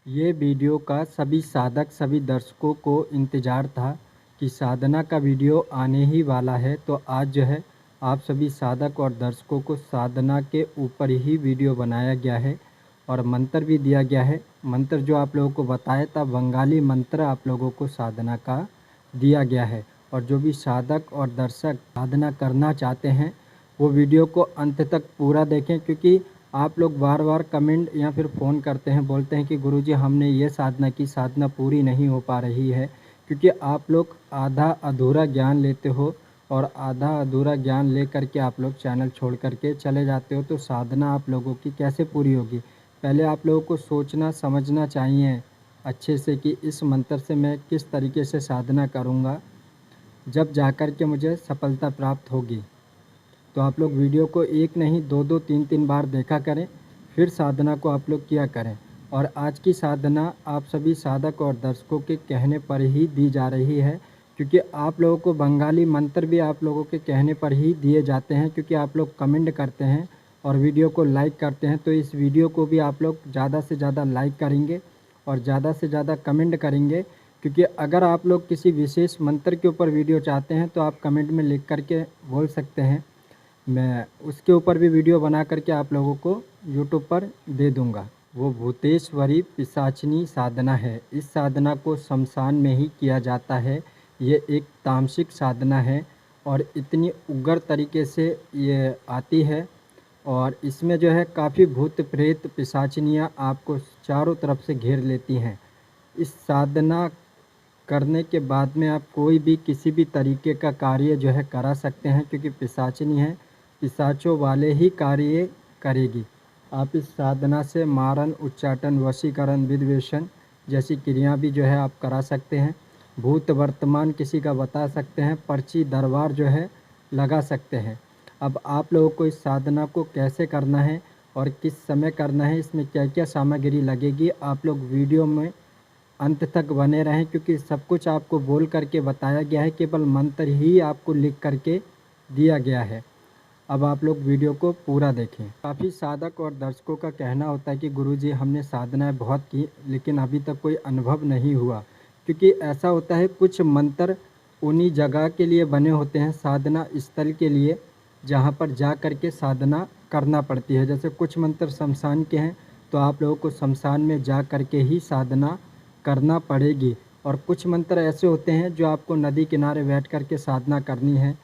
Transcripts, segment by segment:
ये वीडियो का सभी साधक सभी दर्शकों को इंतज़ार था कि साधना का वीडियो आने ही वाला है। तो आज जो है आप सभी साधक और दर्शकों को साधना के ऊपर ही वीडियो बनाया गया है और मंत्र भी दिया गया है। मंत्र जो आप लोगों को बताया था बंगाली मंत्र आप लोगों को साधना का दिया गया है। और जो भी साधक और दर्शक साधना करना चाहते हैं वो वीडियो को अंत तक पूरा देखें, क्योंकि आप लोग बार बार कमेंट या फिर फ़ोन करते हैं, बोलते हैं कि गुरुजी हमने ये साधना की, साधना पूरी नहीं हो पा रही है। क्योंकि आप लोग आधा अधूरा ज्ञान लेते हो और आधा अधूरा ज्ञान ले करके आप लोग चैनल छोड़ करके चले जाते हो, तो साधना आप लोगों की कैसे पूरी होगी। पहले आप लोगों को सोचना समझना चाहिए अच्छे से कि इस मंत्र से मैं किस तरीके से साधना करूँगा, जब जा कर के मुझे सफलता प्राप्त होगी। तो आप लोग वीडियो को एक नहीं दो दो तीन तीन बार देखा करें, फिर साधना को आप लोग किया करें। और आज की साधना आप सभी साधक और दर्शकों के कहने पर ही दी जा रही है, क्योंकि आप लोगों को बंगाली मंत्र भी आप लोगों के कहने पर ही दिए जाते हैं, क्योंकि आप लोग कमेंट करते हैं और वीडियो को लाइक करते हैं। तो इस वीडियो को भी आप लोग ज़्यादा से ज़्यादा लाइक करेंगे और ज़्यादा से ज़्यादा कमेंट करेंगे, क्योंकि अगर आप लोग किसी विशेष मंत्र के ऊपर वीडियो चाहते हैं तो आप कमेंट में लिख करके बोल सकते हैं, मैं उसके ऊपर भी वीडियो बना करके आप लोगों को यूट्यूब पर दे दूंगा। वो भूतेश्वरी पिशाचिनी साधना है। इस साधना को शमशान में ही किया जाता है। ये एक तामसिक साधना है और इतनी उग्र तरीके से ये आती है। और इसमें जो है काफ़ी भूत प्रेत पिशाचिनियाँ आपको चारों तरफ से घेर लेती हैं। इस साधना करने के बाद में आप कोई भी किसी भी तरीके का कार्य जो है करा सकते हैं, क्योंकि पिशाचिनी है, पिशाचों वाले ही कार्य करेगी। आप इस साधना से मारण उच्चाटन वशीकरण विद्वेषण जैसी क्रिया भी जो है आप करा सकते हैं। भूत वर्तमान किसी का बता सकते हैं, पर्ची दरबार जो है लगा सकते हैं। अब आप लोगों को इस साधना को कैसे करना है और किस समय करना है, इसमें क्या क्या सामग्री लगेगी, आप लोग वीडियो में अंत तक बने रहें, क्योंकि सब कुछ आपको बोल करके बताया गया है, केवल मंत्र ही आपको लिख करके दिया गया है। अब आप लोग वीडियो को पूरा देखें। काफ़ी साधक और दर्शकों का कहना होता है कि गुरुजी हमने साधनाएं बहुत की लेकिन अभी तक कोई अनुभव नहीं हुआ, क्योंकि ऐसा होता है कुछ मंत्र उन्हीं जगह के लिए बने होते हैं, साधना स्थल के लिए, जहाँ पर जा कर के साधना करना पड़ती है। जैसे कुछ मंत्र शमशान के हैं तो आप लोगों को शमशान में जा कर के ही साधना करना पड़ेगी। और कुछ मंत्र ऐसे होते हैं जो आपको नदी किनारे बैठ कर के साधना करनी है।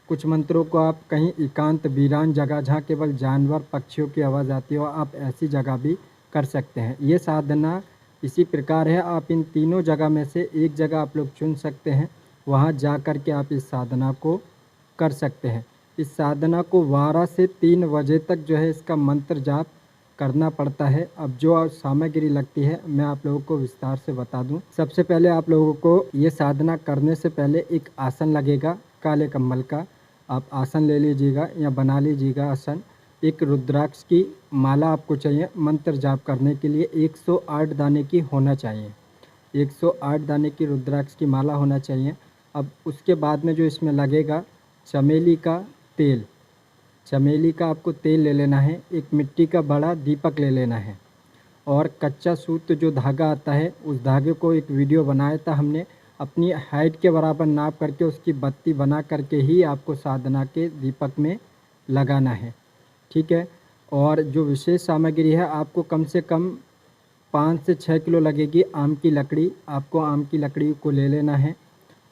कुछ मंत्रों को आप कहीं एकांत वीरान जगह जहाँ केवल जानवर पक्षियों की आवाज़ आती हो, आप ऐसी जगह भी कर सकते हैं। ये साधना इसी प्रकार है, आप इन तीनों जगह में से एक जगह आप लोग चुन सकते हैं, वहाँ जा कर के आप इस साधना को कर सकते हैं। इस साधना को 12 से 3 बजे तक जो है इसका मंत्र जाप करना पड़ता है। अब जो सामग्री लगती है मैं आप लोगों को विस्तार से बता दूं। सबसे पहले आप लोगों को ये साधना करने से पहले एक आसन लगेगा काले कम्बल का, आप आसन ले लीजिएगा या बना लीजिएगा आसन। एक रुद्राक्ष की माला आपको चाहिए मंत्र जाप करने के लिए, 108 दाने की होना चाहिए। 108 दाने की रुद्राक्ष की माला होना चाहिए। अब उसके बाद में जो इसमें लगेगा चमेली का तेल, चमेली का आपको तेल ले लेना है। एक मिट्टी का बड़ा दीपक ले लेना है और कच्चा सूत जो धागा आता है उस धागे को, एक वीडियो बनाया था हमने, अपनी हाइट के बराबर नाप करके उसकी बत्ती बना करके ही आपको साधना के दीपक में लगाना है, ठीक है। और जो विशेष सामग्री है आपको कम से कम 5 से 6 किलो लगेगी आम की लकड़ी। आपको आम की लकड़ी को ले लेना है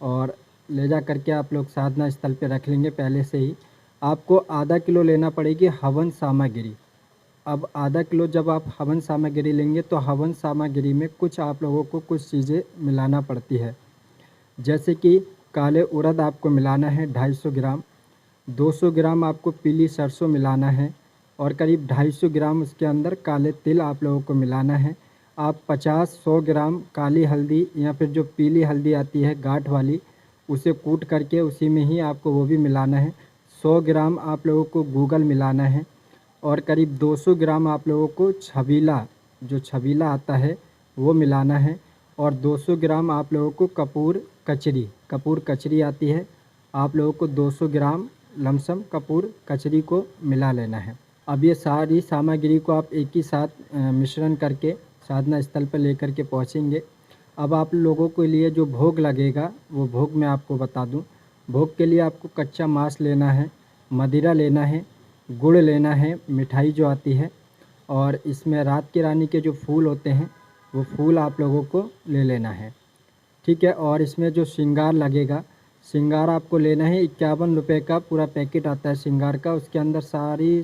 और ले जा करके आप लोग साधना स्थल पे रख लेंगे। पहले से ही आपको आधा किलो लेना पड़ेगी हवन सामग्री। अब आधा किलो जब आप हवन सामग्री लेंगे तो हवन सामग्री में कुछ आप लोगों को कुछ चीज़ें मिलाना पड़ती है, जैसे कि काले उड़द आपको मिलाना है 250 ग्राम, 200 ग्राम आपको पीली सरसों मिलाना है और करीब 250 ग्राम उसके अंदर काले तिल आप लोगों को मिलाना है। आप 50-100 ग्राम काली हल्दी या फिर जो पीली हल्दी आती है गांठ वाली, उसे कूट करके उसी में ही आपको वो भी मिलाना है। 100 ग्राम आप लोगों को गूगल मिलाना है और करीब 200 ग्राम आप लोगों को छबीला, जो छबीला आता है वो मिलाना है और 200 ग्राम आप लोगों को कपूर कचरी आती है, आप लोगों को 200 ग्राम लमसम कपूर कचरी को मिला लेना है। अब ये सारी सामग्री को आप एक ही साथ मिश्रण करके साधना स्थल पर लेकर के पहुँचेंगे। अब आप लोगों के लिए जो भोग लगेगा वो भोग मैं आपको बता दूं। भोग के लिए आपको कच्चा मांस लेना है, मदिरा लेना है, गुड़ लेना है, मिठाई जो आती है, और इसमें रात की रानी के जो फूल होते हैं वो फूल आप लोगों को ले लेना है, ठीक है। और इसमें जो श्रृंगार लगेगा, श्रृंगार आपको लेना है 51 रुपये का पूरा पैकेट आता है श्रृंगार का। उसके अंदर सारी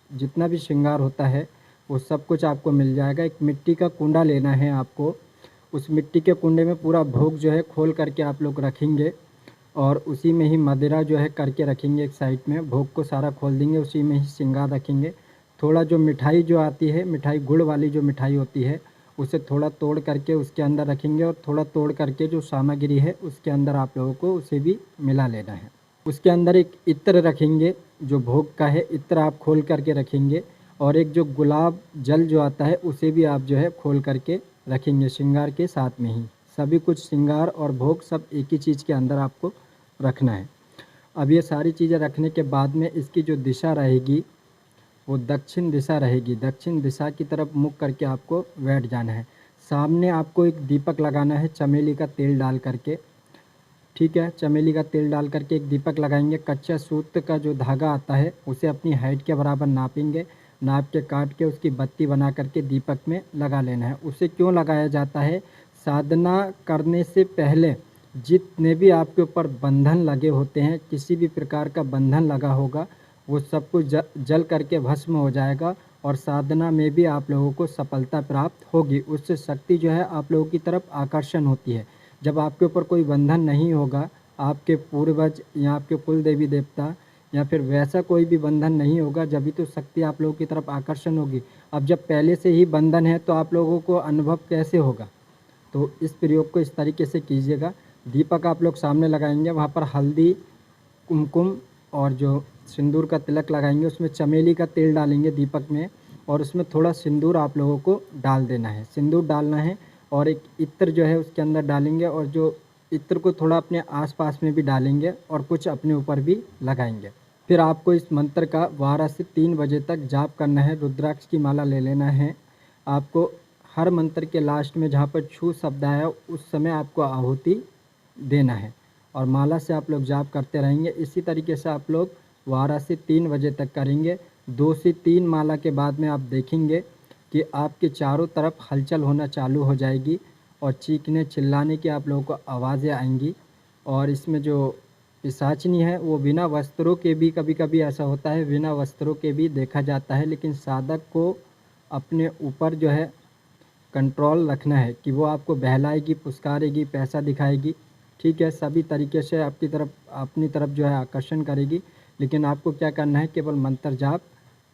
जितना भी श्रृंगार होता है वो सब कुछ आपको मिल जाएगा। एक मिट्टी का कुंडा लेना है आपको, उस मिट्टी के कुंडे में पूरा भोग जो है खोल करके आप लोग रखेंगे और उसी में ही मदिरा जो है करके रखेंगे। एक साइड में भोग को सारा खोल देंगे, उसी में ही श्रृंगार रखेंगे। थोड़ा जो मिठाई जो आती है, मिठाई गुड़ वाली जो मिठाई होती है, उसे थोड़ा तोड़ करके उसके अंदर रखेंगे और थोड़ा तोड़ करके जो सामग्री है उसके अंदर आप लोगों को उसे भी मिला लेना है। उसके अंदर एक इत्र रखेंगे जो भोग का है, इत्र आप खोल करके रखेंगे। और एक जो गुलाब जल जो आता है उसे भी आप जो है खोल करके रखेंगे श्रृंगार के साथ में ही। सभी कुछ श्रृंगार और भोग सब एक ही चीज़ के अंदर आपको रखना है। अब ये सारी चीज़ें रखने के बाद में इसकी जो दिशा रहेगी वो दक्षिण दिशा रहेगी। दक्षिण दिशा की तरफ मुख करके आपको बैठ जाना है। सामने आपको एक दीपक लगाना है चमेली का तेल डाल करके, ठीक है। चमेली का तेल डाल करके एक दीपक लगाएंगे। कच्चा सूत का जो धागा आता है उसे अपनी हाइट के बराबर नापेंगे, नाप के काट के उसकी बत्ती बना करके दीपक में लगा लेना है। उसे क्यों लगाया जाता है? साधना करने से पहले जितने भी आपके ऊपर बंधन लगे होते हैं, किसी भी प्रकार का बंधन लगा होगा, वो सब कुछ जल करके भस्म हो जाएगा और साधना में भी आप लोगों को सफलता प्राप्त होगी। उससे शक्ति जो है आप लोगों की तरफ आकर्षण होती है। जब आपके ऊपर कोई बंधन नहीं होगा, आपके पूर्वज या आपके कुल देवी देवता या फिर वैसा कोई भी बंधन नहीं होगा, जब भी तो शक्ति आप लोगों की तरफ आकर्षण होगी। अब जब पहले से ही बंधन है तो आप लोगों को अनुभव कैसे होगा? तो इस प्रयोग को इस तरीके से कीजिएगा। दीपक आप लोग सामने लगाएंगे, वहाँ पर हल्दी, कुमकुम और जो सिंदूर का तिलक लगाएंगे, उसमें चमेली का तेल डालेंगे दीपक में और उसमें थोड़ा सिंदूर आप लोगों को डाल देना है, सिंदूर डालना है। और एक इत्र जो है उसके अंदर डालेंगे और जो इत्र को थोड़ा अपने आसपास में भी डालेंगे और कुछ अपने ऊपर भी लगाएंगे। फिर आपको इस मंत्र का 12 से 3 बजे तक जाप करना है। रुद्राक्ष की माला ले लेना है। आपको हर मंत्र के लास्ट में जहाँ पर छू शब्द आया उस समय आपको आहुति देना है और माला से आप लोग जाप करते रहेंगे। इसी तरीके से आप लोग 12 से 3 बजे तक करेंगे। 2 से 3 माला के बाद में आप देखेंगे कि आपके चारों तरफ हलचल होना चालू हो जाएगी और चीखने चिल्लाने की आप लोगों को आवाज़ें आएंगी। और इसमें जो पिशाचनी है वो बिना वस्त्रों के भी, कभी कभी ऐसा होता है बिना वस्त्रों के भी देखा जाता है, लेकिन साधक को अपने ऊपर जो है कंट्रोल रखना है कि वो आपको बहलाएगी, पुचकारेगी, पैसा दिखाएगी, ठीक है। सभी तरीके से आपकी तरफ, अपनी तरफ जो है आकर्षण करेगी, लेकिन आपको क्या करना है? केवल मंत्र जाप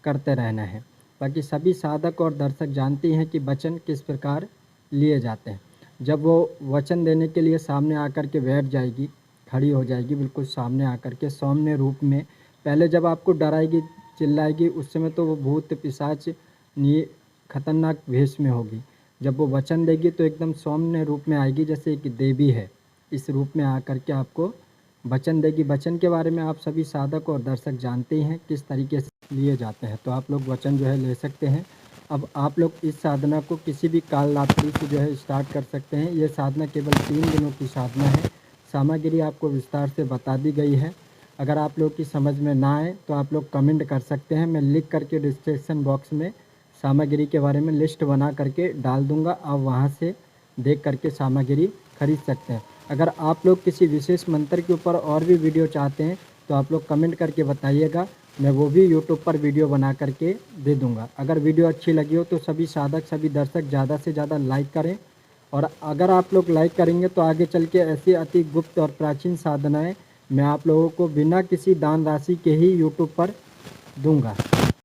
करते रहना है। बाकी सभी साधक और दर्शक जानते हैं कि वचन किस प्रकार लिए जाते हैं। जब वो वचन देने के लिए सामने आकर के बैठ जाएगी, खड़ी हो जाएगी बिल्कुल सामने आकर के सौम्य रूप में, पहले जब आपको डराएगी, चिल्लाएगी, उस समय तो वो भूत पिशाच खतरनाक वेश में होगी। जब वो वचन देगी तो एकदम सौम्य रूप में आएगी, जैसे एक देवी है, इस रूप में आकर के आपको वचन देगी। वचन के बारे में आप सभी साधक और दर्शक जानते हैं किस तरीके से लिए जाते हैं, तो आप लोग वचन जो है ले सकते हैं। अब आप लोग इस साधना को किसी भी काल रात्रि से जो है स्टार्ट कर सकते हैं। ये साधना केवल 3 दिनों की साधना है। सामग्री आपको विस्तार से बता दी गई है। अगर आप लोग की समझ में ना आए तो आप लोग कमेंट कर सकते हैं, मैं लिख करके डिस्क्रिप्शन बॉक्स में सामग्री के बारे में लिस्ट बना करके डाल दूंगा। आप वहां से देख करके सामग्री खरीद सकते हैं। अगर आप लोग किसी विशेष मंत्र के ऊपर और भी वीडियो चाहते हैं तो आप लोग कमेंट करके बताइएगा, मैं वो भी यूट्यूब पर वीडियो बना करके दे दूंगा। अगर वीडियो अच्छी लगी हो तो सभी साधक, सभी दर्शक ज़्यादा से ज़्यादा लाइक करें। और अगर आप लोग लाइक करेंगे तो आगे चल के ऐसी अति गुप्त और प्राचीन साधनाएँ मैं आप लोगों को बिना किसी दान राशि के ही यूट्यूब पर दूंगा।